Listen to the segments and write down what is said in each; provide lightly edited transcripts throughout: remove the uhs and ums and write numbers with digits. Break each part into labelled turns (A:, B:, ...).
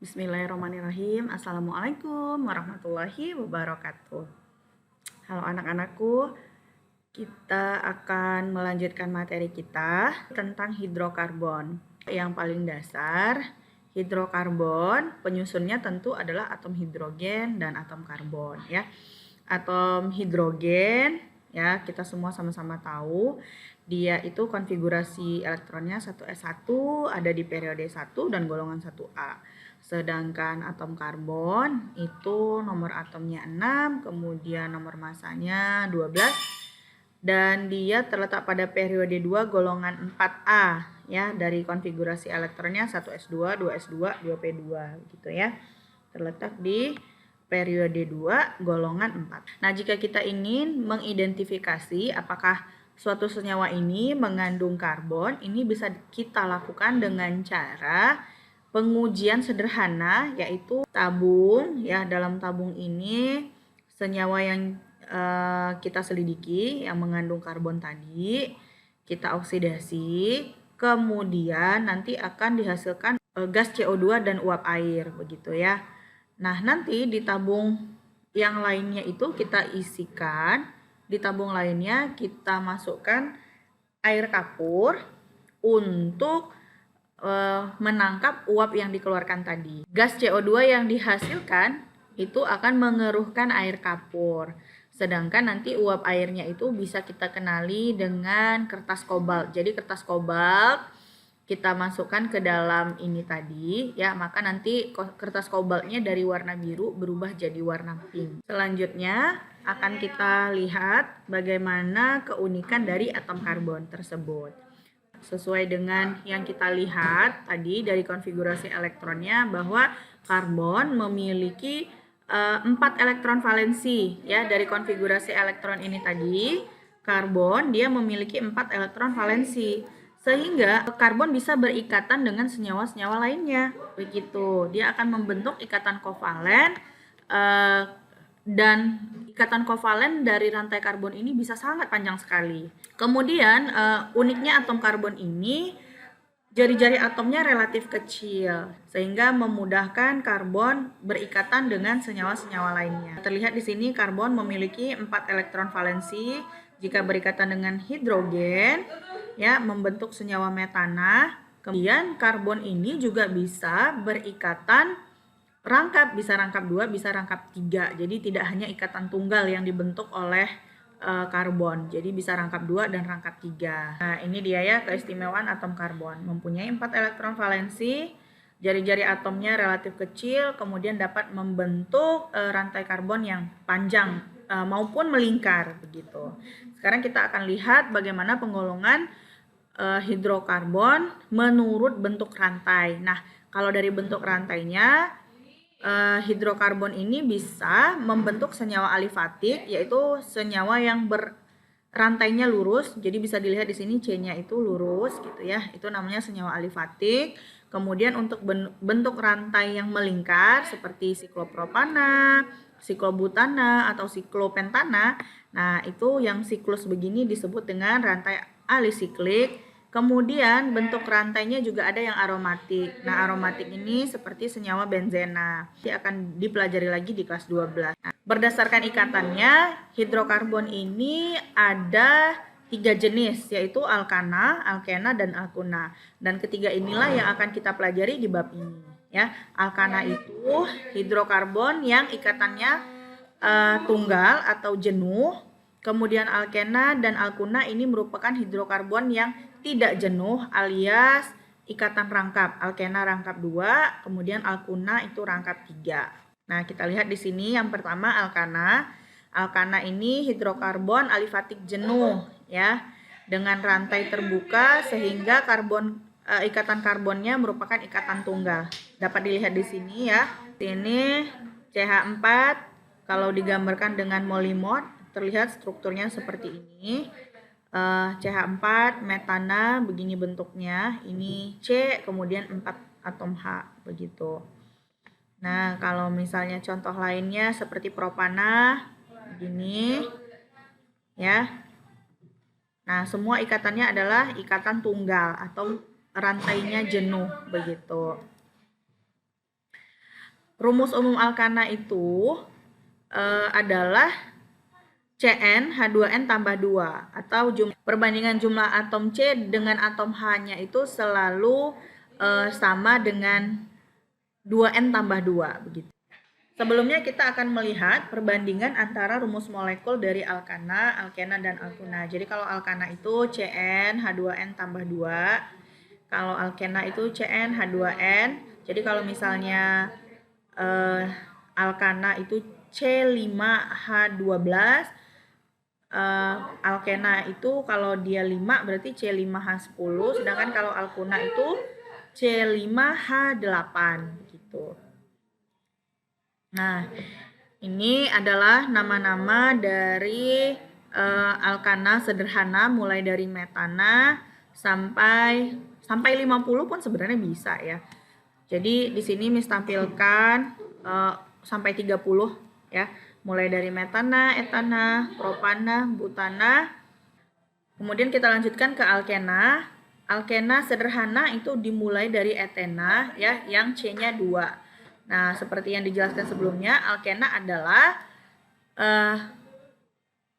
A: Bismillahirrahmanirrahim. Assalamualaikum warahmatullahi wabarakatuh. Halo anak-anakku, kita akan melanjutkan materi kita tentang hidrokarbon. Yang paling dasar, hidrokarbon penyusunnya tentu adalah atom hidrogen dan atom karbon ya. Atom hidrogen ya, kita semua sama-sama tahu dia itu konfigurasi elektronnya 1s1, ada di periode 1 dan golongan 1A. Sedangkan atom karbon itu nomor atomnya 6, kemudian nomor masanya 12 dan dia terletak pada periode 2 golongan 4A ya, dari konfigurasi elektronnya 1s2, 2s2, 2p2 gitu ya. Terletak di periode 2 golongan 4. Nah, jika kita ingin mengidentifikasi apakah suatu senyawa ini mengandung karbon, ini bisa kita lakukan dengan cara pengujian sederhana, yaitu tabung ya. Dalam tabung ini senyawa yang kita selidiki yang mengandung karbon tadi kita oksidasi, kemudian nanti akan dihasilkan gas CO2 dan uap air begitu ya. Nah, nanti di tabung yang lainnya itu kita isikan, di tabung lainnya kita masukkan air kapur untuk menangkap uap yang dikeluarkan tadi. Gas CO2 yang dihasilkan itu akan mengeruhkan air kapur. Sedangkan nanti uap airnya itu bisa kita kenali dengan kertas kobalt. Jadi kertas kobalt kita masukkan ke dalam ini tadi ya, maka nanti kertas kobaltnya dari warna biru berubah jadi warna pink. Selanjutnya akan kita lihat bagaimana keunikan dari atom karbon tersebut. Sesuai dengan yang kita lihat tadi dari konfigurasi elektronnya, bahwa karbon memiliki 4 elektron valensi ya. Dari konfigurasi elektron ini tadi, karbon dia memiliki 4 elektron valensi, sehingga karbon bisa berikatan dengan senyawa-senyawa lainnya begitu. Dia akan membentuk ikatan kovalen dan ikatan kovalen dari rantai karbon ini bisa sangat panjang sekali. Kemudian uniknya atom karbon ini, jari-jari atomnya relatif kecil sehingga memudahkan karbon berikatan dengan senyawa-senyawa lainnya. Terlihat di sini karbon memiliki 4 elektron valensi. Jika berikatan dengan hidrogen ya, membentuk senyawa metana. Kemudian karbon ini juga bisa berikatan rangkap, bisa rangkap 2, bisa rangkap 3. Jadi tidak hanya ikatan tunggal yang dibentuk oleh karbon. Jadi bisa rangkap 2 dan rangkap 3. Nah, ini dia ya keistimewaan atom karbon. Mempunyai 4 elektron valensi, jari-jari atomnya relatif kecil, kemudian dapat membentuk rantai karbon yang panjang maupun melingkar begitu. Sekarang kita akan lihat bagaimana penggolongan hidrokarbon menurut bentuk rantai. Nah, kalau dari bentuk rantainya, hidrokarbon ini bisa membentuk senyawa alifatik, yaitu senyawa yang rantainya lurus. Jadi bisa dilihat di sini C-nya itu lurus gitu ya. Itu namanya senyawa alifatik. Kemudian untuk bentuk rantai yang melingkar seperti siklopropana, siklobutana atau siklopentana. Nah, itu yang siklus begini disebut dengan rantai alisiklik. Kemudian bentuk rantainya juga ada yang aromatik. Nah, aromatik ini seperti senyawa benzena. Ini akan dipelajari lagi di kelas 12. Nah, berdasarkan ikatannya, hidrokarbon ini ada 3 jenis, yaitu alkana, alkena, dan alkuna. Dan ketiga inilah yang akan kita pelajari di bab ini. Ya, alkana itu hidrokarbon yang ikatannya tunggal atau jenuh. Kemudian alkena dan alkuna ini merupakan hidrokarbon yang tidak jenuh alias ikatan rangkap. Alkena rangkap 2, kemudian alkuna itu rangkap 3. Nah, kita lihat di sini yang pertama alkana. Alkana ini hidrokarbon alifatik jenuh ya, dengan rantai terbuka sehingga ikatan karbonnya merupakan ikatan tunggal. Dapat dilihat di sini ya. Ini CH4 kalau digambarkan dengan molimot terlihat strukturnya seperti ini. CH4 metana begini bentuknya, ini C kemudian 4 atom H begitu. Nah, kalau misalnya contoh lainnya seperti propana begini ya. Nah, semua ikatannya adalah ikatan tunggal atau rantainya jenuh begitu. rumus umum alkana itu adalah CnH2n tambah 2 atau perbandingan jumlah atom C dengan atom H-nya itu selalu sama dengan 2n tambah 2 begitu. Sebelumnya kita akan melihat perbandingan antara rumus molekul dari alkana, alkena, dan alkuna. Jadi kalau alkana itu CnH2n tambah 2, kalau alkena itu CnH2n. Jadi kalau misalnya alkana itu C5H12, alkena itu kalau dia 5 berarti C5H10, sedangkan kalau alkuna itu C5H8 gitu. Nah, ini adalah nama-nama dari alkana sederhana mulai dari metana sampai 50 pun sebenarnya bisa ya. Jadi di sini Miss tampilkan sampai 30 ya. Mulai dari metana, etana, propana, butana. Kemudian kita lanjutkan ke alkena. Alkena sederhana itu dimulai dari etena ya, yang C-nya 2. Nah, seperti yang dijelaskan sebelumnya, alkena adalah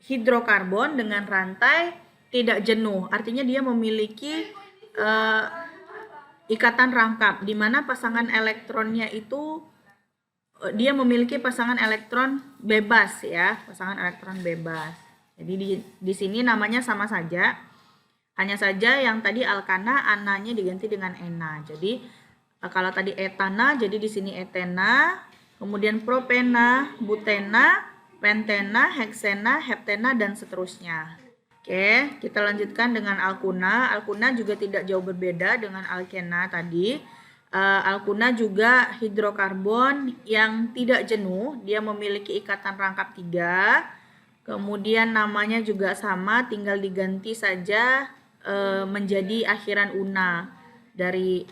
A: hidrokarbon dengan rantai tidak jenuh. Artinya dia memiliki ikatan rangkap di mana pasangan elektronnya itu dia memiliki pasangan elektron bebas ya, pasangan elektron bebas. Jadi di sini namanya sama saja. Hanya saja yang tadi alkana ananya diganti dengan ena. Jadi kalau tadi etana jadi di sini etena, kemudian propena, butena, pentena, heksena, heptena, dan seterusnya. Oke, kita lanjutkan dengan alkuna. Alkuna juga tidak jauh berbeda dengan alkena tadi. Alkuna juga hidrokarbon yang tidak jenuh, dia memiliki ikatan rangkap 3. Kemudian namanya juga sama, tinggal diganti saja menjadi akhiran una dari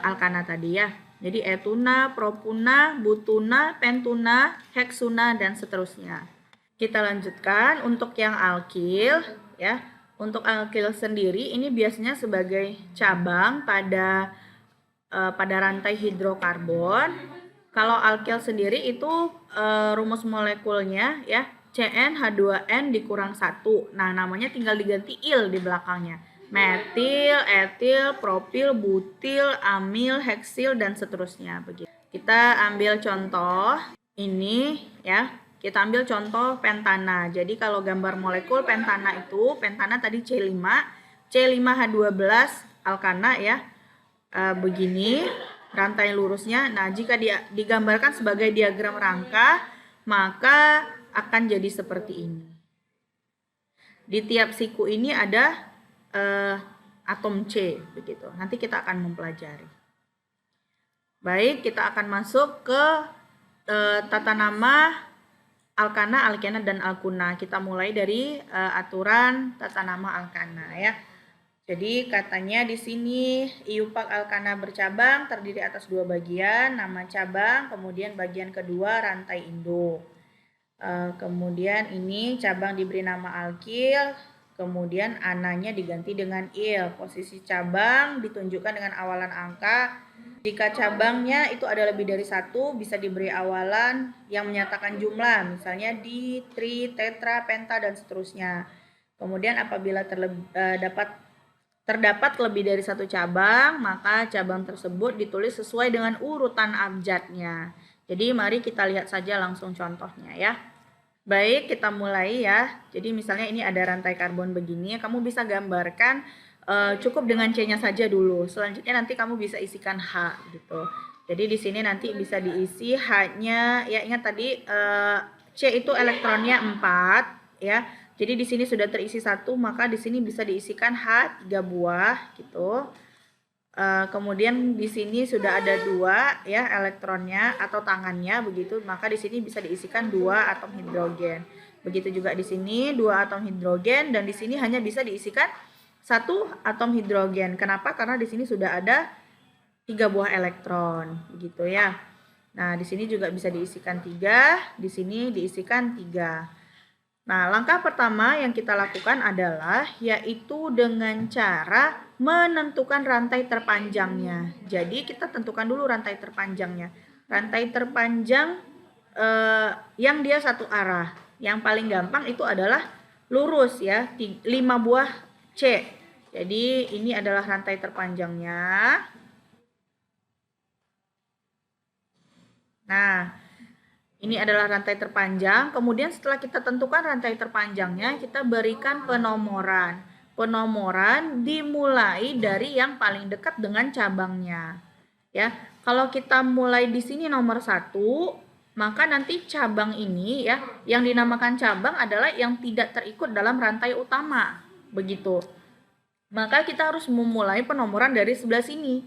A: alkana tadi ya. Jadi etuna, propuna, butuna, pentuna, heksuna, dan seterusnya. Kita lanjutkan untuk yang alkil ya. Untuk alkil sendiri ini biasanya sebagai cabang pada rantai hidrokarbon. Kalau alkil sendiri itu rumus molekulnya ya CnH2n dikurang 1. Nah, namanya tinggal diganti il di belakangnya. Metil, etil, propil, butil, amil, heksil, dan seterusnya begitu. Kita ambil contoh ini ya. Kita ambil contoh pentana. Jadi kalau gambar molekul pentana itu, pentana tadi C5, C5H12 alkana ya. Begini rantai lurusnya. Nah, jika digambarkan sebagai diagram rangka, maka akan jadi seperti ini. Di tiap siku ini ada atom C begitu. Nanti kita akan mempelajari. Baik, kita akan masuk ke tata nama alkana, alkena, dan alkuna. Kita mulai dari aturan tata nama alkana ya. Jadi katanya di sini iupak alkana bercabang terdiri atas 2 bagian, nama cabang, kemudian bagian kedua rantai induk. Kemudian ini cabang diberi nama alkil, kemudian ananya diganti dengan il. Posisi cabang ditunjukkan dengan awalan angka. Jika cabangnya itu ada lebih dari 1, bisa diberi awalan yang menyatakan jumlah, misalnya di, tri, tetra, penta, dan seterusnya. Kemudian apabila terdapat lebih dari 1 cabang, maka cabang tersebut ditulis sesuai dengan urutan abjadnya. Jadi mari kita lihat saja langsung contohnya ya. Baik, kita mulai ya. Jadi misalnya ini ada rantai karbon begini, kamu bisa gambarkan cukup dengan C-nya saja dulu. Selanjutnya nanti kamu bisa isikan H gitu. Jadi di sini nanti bisa diisi H-nya ya, ingat tadi C itu elektronnya 4 ya. Jadi di sini sudah terisi 1, maka di sini bisa diisikan H 3 buah gitu. Kemudian di sini sudah ada 2 ya elektronnya atau tangannya begitu, maka di sini bisa diisikan 2 atom hidrogen. Begitu juga di sini 2 atom hidrogen, dan di sini hanya bisa diisikan 1 atom hidrogen. Kenapa? Karena di sini sudah ada 3 buah elektron begitu ya. Nah, di sini juga bisa diisikan 3, di sini diisikan 3. Nah, langkah pertama yang kita lakukan adalah yaitu dengan cara menentukan rantai terpanjangnya. Jadi kita tentukan dulu rantai terpanjangnya. rantai terpanjang yang dia satu arah. Yang paling gampang itu adalah lurus ya, 5 buah C. Jadi ini adalah rantai terpanjangnya. Nah, ini adalah rantai terpanjang. Kemudian setelah kita tentukan rantai terpanjangnya, kita berikan penomoran. Penomoran dimulai dari yang paling dekat dengan cabangnya. Ya, kalau kita mulai di sini nomor 1, maka nanti cabang ini ya, yang dinamakan cabang adalah yang tidak terikut dalam rantai utama. Begitu. Maka kita harus memulai penomoran dari sebelah sini.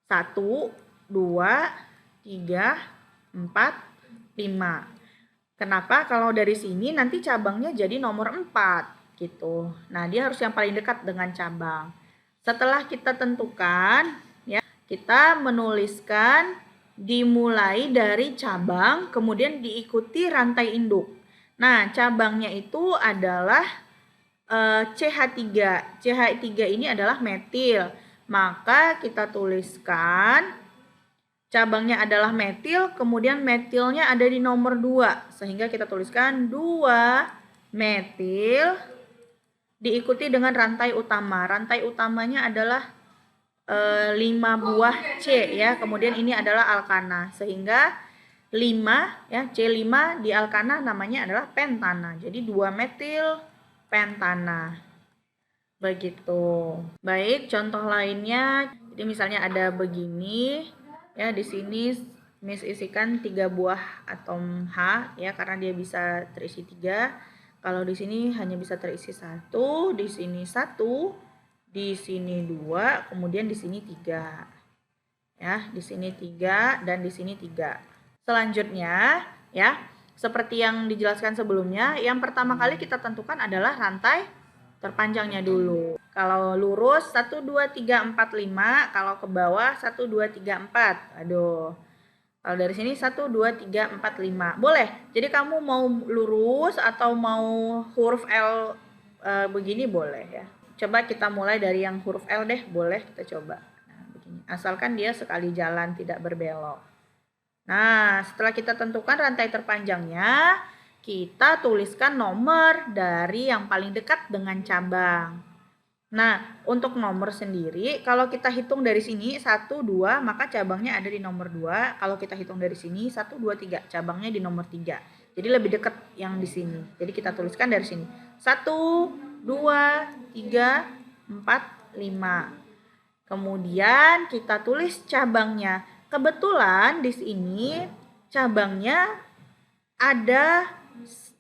A: 1, 2, 3, 4, 5. Kenapa? Kalau dari sini nanti cabangnya jadi nomor 4 gitu. Nah, dia harus yang paling dekat dengan cabang. Setelah kita tentukan ya, kita menuliskan dimulai dari cabang kemudian diikuti rantai induk. Nah, cabangnya itu adalah CH3. CH3 ini adalah metil. Maka kita tuliskan cabangnya adalah metil, kemudian metilnya ada di nomor 2. Sehingga kita tuliskan 2 metil diikuti dengan rantai utama. Rantai utamanya adalah 5 buah C ya. Kemudian ini adalah alkana. Sehingga 5 ya, C5 di alkana namanya adalah pentana. Jadi 2 metil pentana. Begitu. Baik, contoh lainnya. Jadi misalnya ada begini. Ya, di sini Miss isikan 3 buah atom H ya, karena dia bisa terisi 3. Kalau di sini hanya bisa terisi 1, di sini 1, di sini 2, kemudian di sini 3. Ya, di sini 3 dan di sini 3. Selanjutnya ya, seperti yang dijelaskan sebelumnya, yang pertama kali kita tentukan adalah rantai terpanjangnya dulu. Kalau lurus 1 2 3 4 5, kalau ke bawah 1 2 3 4. Aduh. Kalau dari sini 1 2 3 4 5. Boleh. Jadi kamu mau lurus atau mau huruf L begini boleh ya. Coba kita mulai dari yang huruf L deh, boleh kita coba. Nah, begini. Asalkan dia sekali jalan tidak berbelok. Nah, setelah kita tentukan rantai terpanjangnya, kita tuliskan nomor dari yang paling dekat dengan cabang. Nah, untuk nomor sendiri, kalau kita hitung dari sini 1, 2, maka cabangnya ada di nomor 2. Kalau kita hitung dari sini 1, 2, 3, cabangnya di nomor 3. Jadi lebih dekat yang di sini. Jadi kita tuliskan dari sini. 1, 2, 3, 4, 5. Kemudian kita tulis cabangnya. Kebetulan di sini cabangnya ada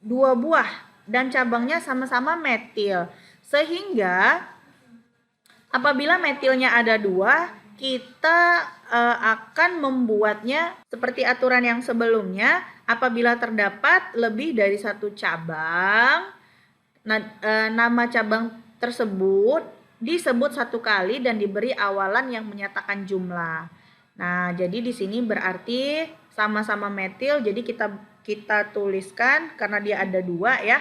A: 2 buah dan cabangnya sama-sama metil. Sehingga apabila metilnya ada 2, kita akan membuatnya seperti aturan yang sebelumnya. Apabila terdapat lebih dari 1 cabang, nama cabang tersebut disebut 1 kali dan diberi awalan yang menyatakan jumlah. Nah, jadi di sini berarti sama-sama metil, jadi kita tuliskan karena dia ada 2 ya.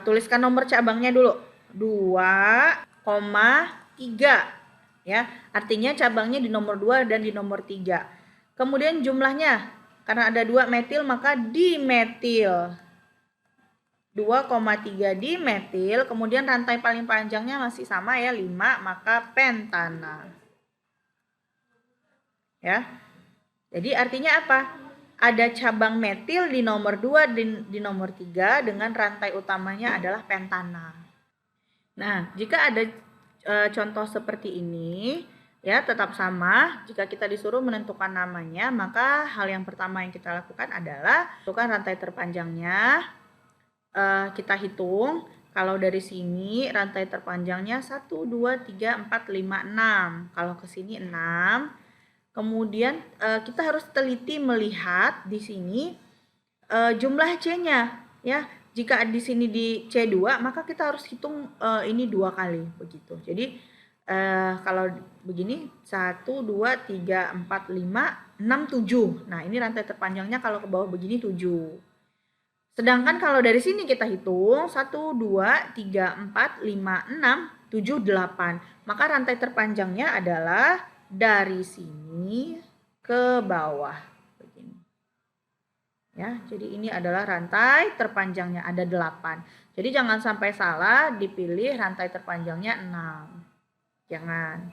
A: Tuliskan nomor cabangnya dulu. 2,3 ya. Artinya cabangnya di nomor 2 dan di nomor 3. Kemudian jumlahnya, karena ada 2 metil maka dimetil. 2,3 dimetil, kemudian rantai paling panjangnya masih sama ya, 5, maka pentana. Ya. Jadi artinya apa? Ada cabang metil di nomor 2 dan di nomor 3 dengan rantai utamanya adalah pentana. Nah, jika ada contoh seperti ini, ya tetap sama. Jika kita disuruh menentukan namanya, maka hal yang pertama yang kita lakukan adalah tentukan rantai terpanjangnya. Kita hitung. Kalau dari sini rantai terpanjangnya 1, 2, 3, 4, 5, 6. Kalau ke sini 6. Kemudian kita harus teliti melihat di sini jumlah C-nya ya. Jika di sini di C2, maka kita harus hitung ini 2 kali begitu. Jadi kalau begini 1 2 3 4 5 6 7. Nah, ini rantai terpanjangnya kalau ke bawah begini 7. Sedangkan kalau dari sini kita hitung 1 2 3 4 5 6 7 8. Maka rantai terpanjangnya adalah dari sini ke bawah. begini. Ya, jadi ini adalah rantai terpanjangnya, ada 8. Jadi jangan sampai salah dipilih rantai terpanjangnya 6. Jangan.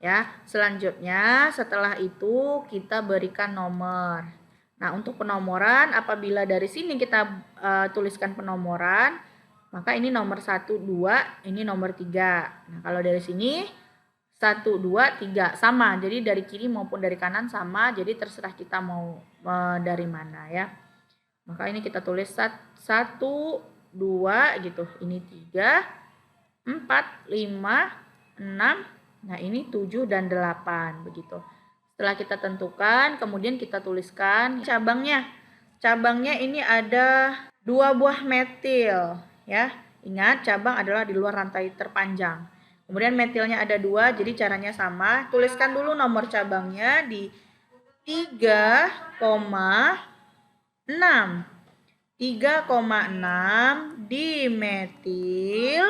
A: Ya, selanjutnya setelah itu kita berikan nomor. Nah, untuk penomoran apabila dari sini kita tuliskan penomoran, maka ini nomor 1, 2, ini nomor 3. Nah, kalau dari sini 1, 2, 3 sama. Jadi dari kiri maupun dari kanan sama. Jadi terserah kita mau dari mana ya. Maka ini kita tulis 1, 2 gitu. Ini 3, 4, 5, 6. Nah, ini 7 dan 8 begitu. Setelah kita tentukan, kemudian kita tuliskan cabangnya. Cabangnya ini ada 2 buah metil ya. Ingat, cabang adalah di luar rantai terpanjang. Kemudian metilnya ada 2, jadi caranya sama. Tuliskan dulu nomor cabangnya di 3,6. 3,6 dimetil.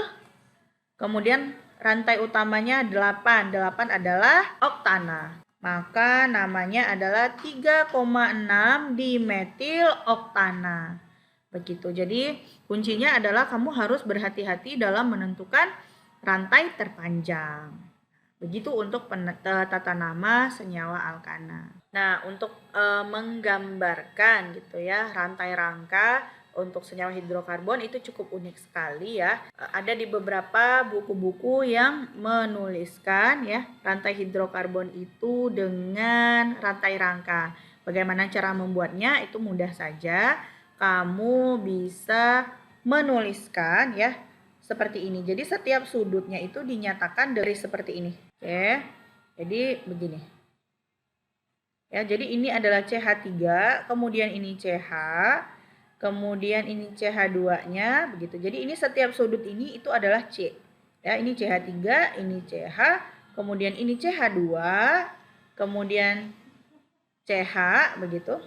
A: Kemudian rantai utamanya 8. 8 adalah oktana. Maka namanya adalah 3,6 dimetil oktana. Begitu. Jadi kuncinya adalah kamu harus berhati-hati dalam menentukan rantai terpanjang. Begitu untuk tata nama senyawa alkana. Nah, untuk menggambarkan gitu ya rantai rangka untuk senyawa hidrokarbon itu cukup unik sekali ya. Ada di beberapa buku-buku yang menuliskan ya rantai hidrokarbon itu dengan rantai rangka. Bagaimana cara membuatnya? Itu mudah saja. Kamu bisa menuliskan ya seperti ini. Jadi setiap sudutnya itu dinyatakan dari seperti ini. Oke. Jadi begini. Ya, jadi ini adalah CH3, kemudian ini CH, kemudian ini CH2-nya begitu. Jadi ini setiap sudut ini itu adalah C. Ya, ini CH3, ini CH, kemudian ini CH2, kemudian CH begitu.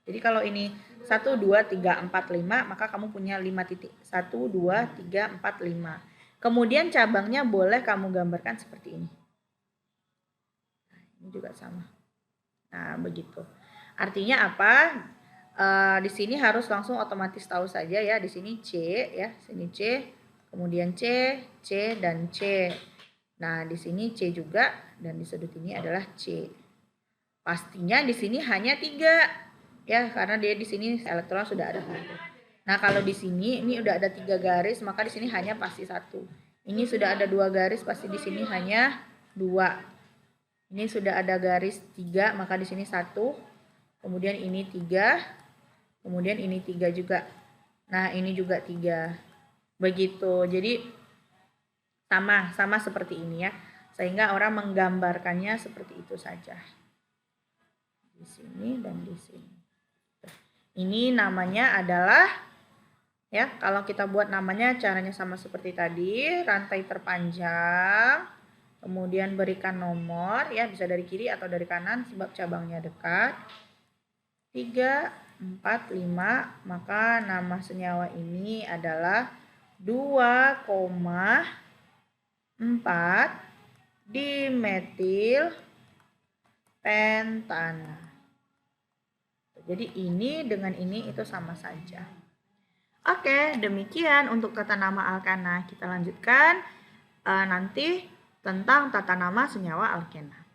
A: Jadi kalau ini 1, 2, 3, 4, 5, maka kamu punya 5 titik. 1, 2, 3, 4, 5. Kemudian cabangnya boleh kamu gambarkan seperti ini. Nah, ini juga sama. Nah, begitu. Artinya apa? Di sini harus langsung otomatis tahu saja ya. Di sini C ya, sini C, kemudian C, C dan C. Nah, di sini C juga dan di sudut ini adalah C. Pastinya di sini hanya 3 ya, karena dia di sini elektron sudah ada 1. Nah, kalau di sini ini udah ada 3 garis, maka di sini hanya pasti 1. Ini sudah ada 2 garis, pasti di sini hanya 2. Ini sudah ada garis 3, maka di sini 1. Kemudian ini 3. Kemudian ini 3 juga. Nah, ini juga 3. Begitu. Jadi sama seperti ini ya. Sehingga orang menggambarkannya seperti itu saja. Di sini dan di sini. Ini namanya adalah ya, kalau kita buat namanya caranya sama seperti tadi, rantai terpanjang. Kemudian berikan nomor ya, bisa dari kiri atau dari kanan sebab cabangnya dekat. 3, 4, 5, maka nama senyawa ini adalah 2,4 dimetil pentana. Jadi ini dengan ini itu sama saja. Oke, demikian untuk tata nama alkana. Kita lanjutkan nanti tentang tata nama senyawa alkena.